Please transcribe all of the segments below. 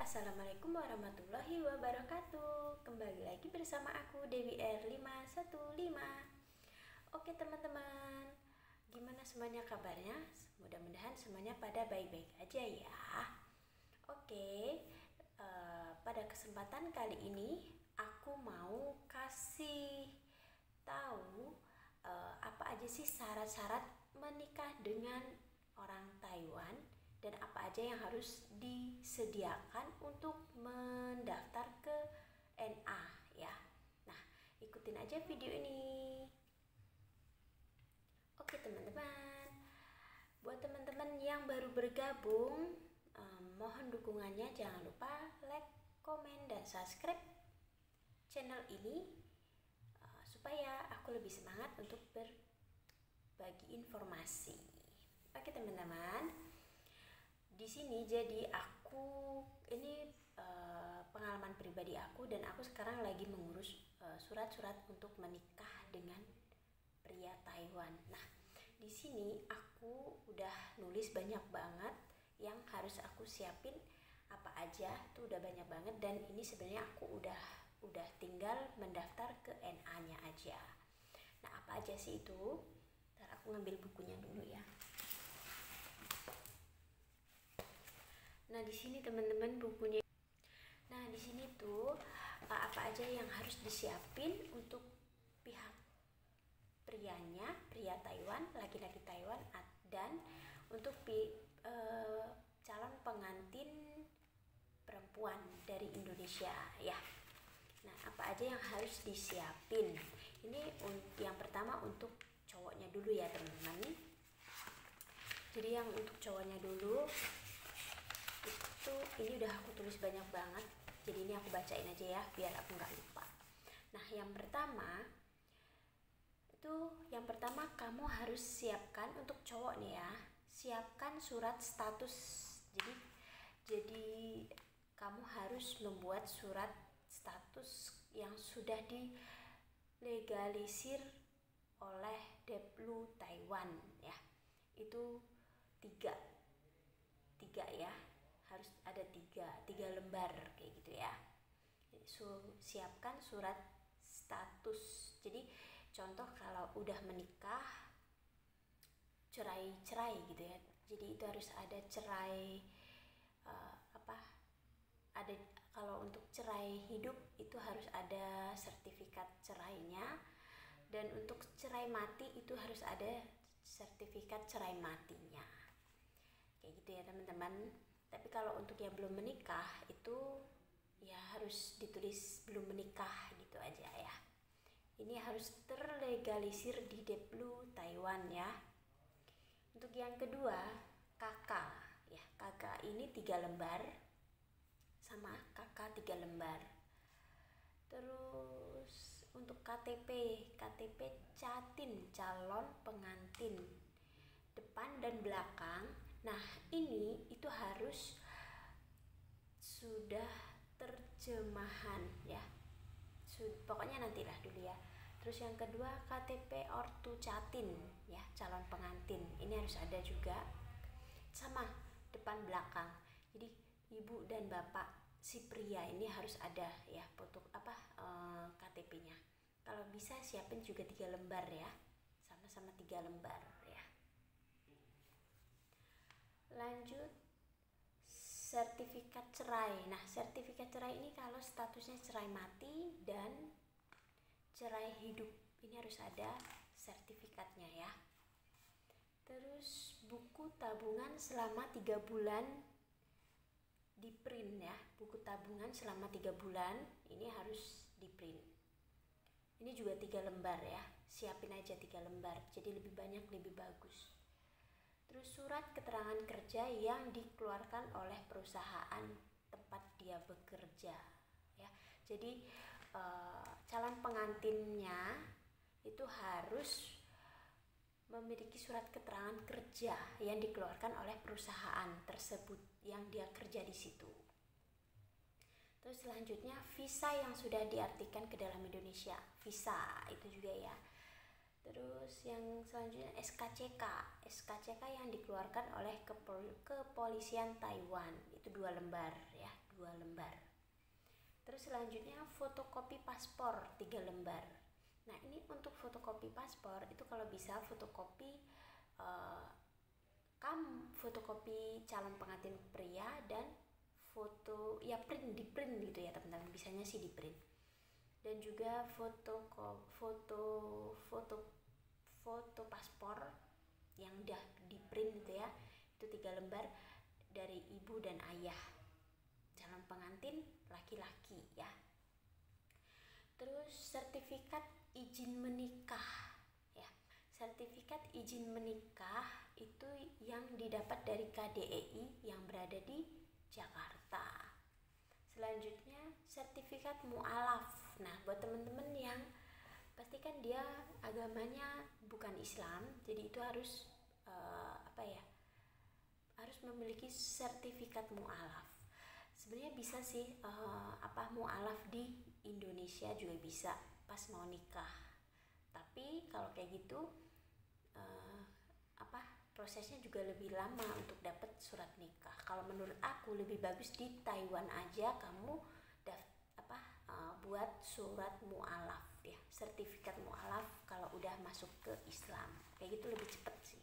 Assalamualaikum warahmatullahi wabarakatuh. Kembali lagi bersama aku Dewi R515. Oke teman-teman, gimana semuanya kabarnya? Mudah-mudahan semuanya pada baik-baik aja ya. Oke, pada kesempatan kali ini aku mau kasih tahu apa aja sih syarat-syarat menikah dengan orang Taiwan dan apa aja yang harus disediakan untuk mendaftar ke NA ya. Nah, ikutin aja video ini. Oke teman-teman, buat teman-teman yang baru bergabung, mohon dukungannya, jangan lupa like, komen, dan subscribe channel ini supaya aku lebih semangat untuk berbagi informasi. Oke teman-teman, di sini jadi ini pengalaman pribadi aku, dan aku sekarang lagi mengurus surat-surat untuk menikah dengan pria Taiwan. Nah, di sini aku udah nulis banyak banget yang harus aku siapin, apa aja tuh udah banyak banget, dan ini sebenarnya aku udah tinggal mendaftar ke NA-nya aja. Nah, apa aja sih itu? Ntar aku ngambil bukunya dulu ya. Nah, di sini teman-teman bukunya. Nah, di sini tuh apa aja yang harus disiapin untuk pihak prianya, pria Taiwan, laki-laki Taiwan, dan untuk calon pengantin perempuan dari Indonesia ya. Nah, apa aja yang harus disiapin? Ini yang pertama untuk cowoknya dulu ya teman-teman. Jadi yang untuk cowoknya dulu itu, ini udah aku tulis banyak banget, jadi ini aku bacain aja ya biar aku nggak lupa. Nah, yang pertama kamu harus siapkan untuk cowok nih ya, siapkan surat status. Jadi kamu harus membuat surat status yang sudah dilegalisir oleh Deplu Taiwan ya. Itu tiga ya, harus ada tiga lembar kayak gitu ya. Siapkan surat status. Jadi contoh kalau udah menikah, cerai gitu ya, jadi itu harus ada cerai ada, kalau untuk cerai hidup itu harus ada sertifikat cerainya, dan untuk cerai mati itu harus ada sertifikat cerai matinya kayak gitu ya teman-teman. Tapi kalau untuk yang belum menikah itu ya harus ditulis belum menikah gitu aja ya. Ini harus terlegalisir di Deplu Taiwan ya. Untuk yang kedua, KK ya. KK ini 3 lembar, sama KK 3 lembar. Terus untuk KTP Catin, calon pengantin, depan dan belakang. Nah, itu harus sudah terjemahan ya. Pokoknya nantilah dulu ya. Terus yang kedua, KTP ortu Catin ya, calon pengantin. Ini harus ada juga, sama depan belakang. Jadi ibu dan bapak si pria ini harus ada ya, foto KTP-nya. Kalau bisa siapin juga 3 lembar ya, sama-sama 3 lembar ya. Lanjut, sertifikat cerai. Nah, sertifikat cerai ini kalau statusnya cerai mati dan cerai hidup, ini harus ada sertifikatnya ya. Terus buku tabungan selama 3 bulan di print ya. Buku tabungan selama 3 bulan ini harus di print. Ini juga 3 lembar ya. Siapin aja 3 lembar, jadi lebih banyak lebih bagus. Terus surat keterangan kerja yang dikeluarkan oleh perusahaan tempat dia bekerja ya. Jadi calon pengantinnya itu harus memiliki surat keterangan kerja yang dikeluarkan oleh perusahaan tersebut yang dia kerja di situ. Terus selanjutnya, visa yang sudah diartikan ke dalam Indonesia. Visa itu juga ya. Terus yang selanjutnya SKCK. SKCK yang dikeluarkan oleh kepolisian Taiwan, itu 2 lembar ya, 2 lembar. Terus selanjutnya fotokopi paspor 3 lembar. Nah, ini untuk fotokopi paspor itu kalau bisa fotokopi fotokopi calon pengantin pria dan foto ya di print gitu ya teman-teman, bisanya sih di print. Dan juga foto paspor yang udah di print gitu ya, itu 3 lembar dari ibu dan ayah calon pengantin laki-laki ya. Terus sertifikat izin menikah ya. Sertifikat izin menikah itu yang didapat dari KDEI yang berada di Jakarta. Selanjutnya sertifikat mu'alaf. Nah, buat teman-teman yang pastikan dia agamanya bukan Islam, jadi itu harus harus memiliki sertifikat mu'alaf. Sebenarnya bisa sih mu'alaf di Indonesia juga bisa pas mau nikah. Tapi kalau kayak gitu prosesnya juga lebih lama untuk dapat surat nikah. Kalau menurut aku lebih bagus di Taiwan aja kamu buat surat mu'alaf ya, sertifikat mu'alaf kalau udah masuk ke Islam. Kayak gitu lebih cepat sih.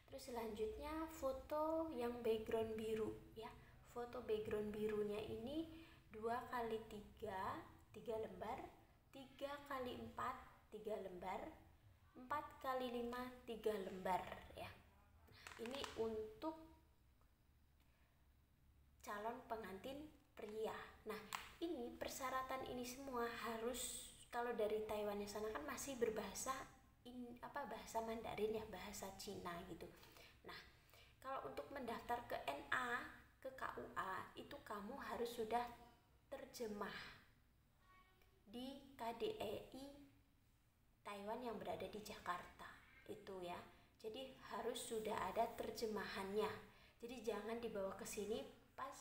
Terus selanjutnya foto yang background biru ya. Foto background birunya ini 2x3 3 lembar, 3x4 3 lembar, 4x5 3 lembar ya. Ini untuk calon pengantin pria. Nah, ini persyaratan ini semua harus, kalau dari Taiwan sana kan masih berbahasa bahasa Mandarin ya, bahasa Cina gitu. Nah, kalau untuk mendaftar ke NA, ke KUA itu kamu harus sudah terjemah di KDEI Taiwan yang berada di Jakarta itu ya. Jadi harus sudah ada terjemahannya. Jadi jangan dibawa ke sini pas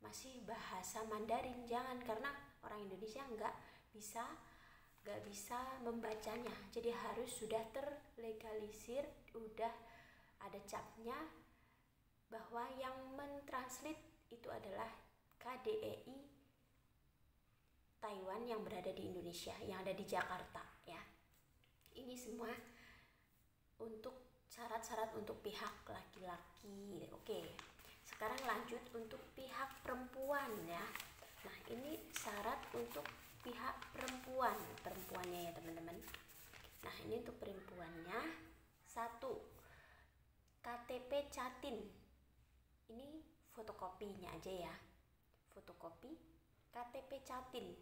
masih bahasa Mandarin, jangan, karena orang Indonesia nggak bisa membacanya. Jadi harus sudah terlegalisir, udah ada capnya bahwa yang mentranslate itu adalah KDEI Taiwan yang berada di Indonesia, yang ada di Jakarta ya. Ini semua untuk syarat-syarat untuk pihak laki-laki. Oke. Sekarang lanjut untuk pihak perempuan ya. Nah, ini syarat untuk pihak perempuannya ya teman-teman. Nah, ini untuk perempuannya 1. KTP Jatim. Ini fotokopinya aja ya. Fotokopi KTP Jatim.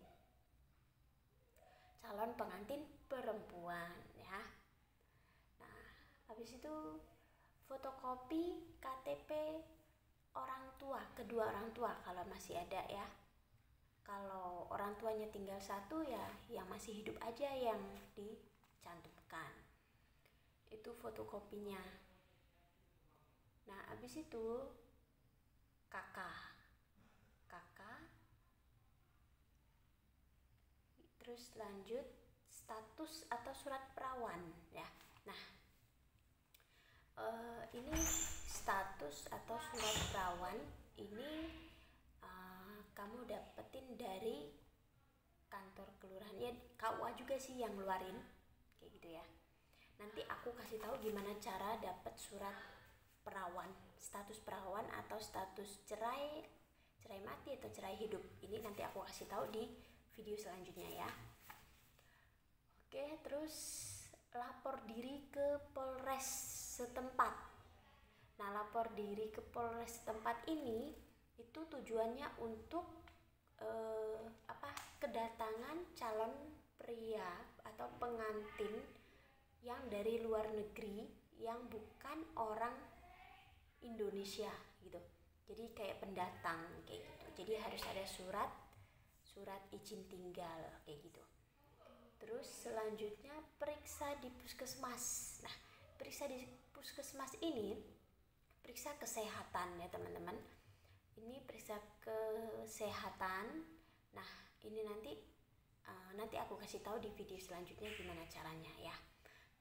Calon pengantin perempuan ya. Nah, habis itu fotokopi KTP orang tua, kedua orang tua kalau masih ada ya. Kalau orang tuanya tinggal 1 ya, yang masih hidup aja yang dicantumkan. Itu fotokopinya. Nah, habis itu kakak. Terus lanjut status atau surat perawan ya. Nah, ini status atau surat perawan ini kamu dapetin dari kantor kelurahan ya, KUA juga sih yang ngeluarin kayak gitu ya. Nanti aku kasih tahu gimana cara dapet surat perawan, status perawan atau status cerai mati atau cerai hidup. Ini nanti aku kasih tahu di video selanjutnya ya. Oke, terus lapor diri ke Polres setempat. Nah, lapor diri ke Polres setempat ini itu tujuannya untuk kedatangan calon pria atau pengantin yang dari luar negeri yang bukan orang Indonesia gitu. Jadi kayak pendatang kayak gitu. Jadi harus ada surat izin tinggal kayak gitu. Terus selanjutnya periksa di puskesmas. Nah, periksa di puskesmas ini periksa kesehatan ya teman-teman. Ini periksa kesehatan. Nah, ini nanti nanti aku kasih tahu di video selanjutnya gimana caranya ya.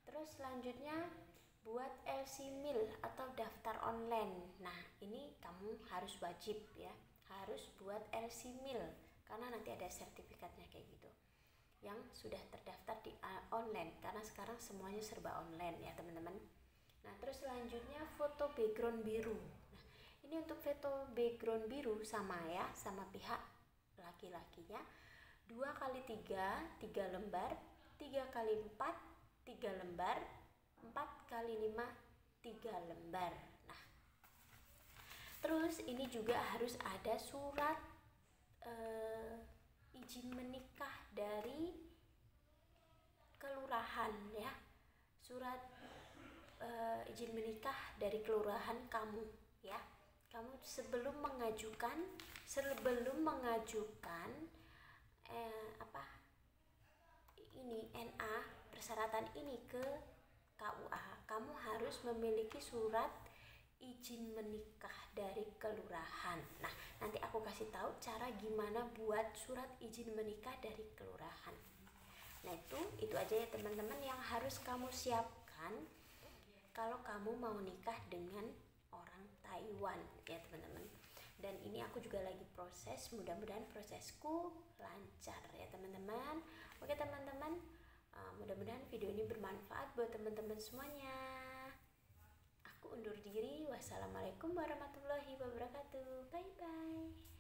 Terus selanjutnya buat LC Mil atau daftar online. Nah, ini kamu harus wajib ya, harus buat LC Mil karena nanti ada sertifikatnya kayak gitu. Yang sudah terdaftar di online karena sekarang semuanya serba online ya, teman-teman. Nah, terus selanjutnya foto background biru. Nah, ini untuk foto background biru sama ya, sama pihak laki-lakinya. 2x3 3 lembar, 3x4 3 lembar, 4x5 3 lembar. Nah, terus ini juga harus ada surat izin menikah dari kelurahan ya, surat izin menikah dari kelurahan kamu ya. Kamu sebelum mengajukan ini NA persyaratan ini ke KUA, kamu harus memiliki surat izin menikah dari kelurahan. Nah, nanti aku kasih tahu cara gimana buat surat izin menikah dari kelurahan. Nah, itu aja ya teman-teman yang harus kamu siapkan kalau kamu mau nikah dengan orang Taiwan ya teman-teman. Dan ini aku juga lagi proses, mudah-mudahan prosesku lancar ya teman-teman. Oke teman-teman, mudah-mudahan video ini bermanfaat buat teman-teman semuanya. Aku undur diri. Wassalamualaikum warahmatullahi wabarakatuh. Bye bye.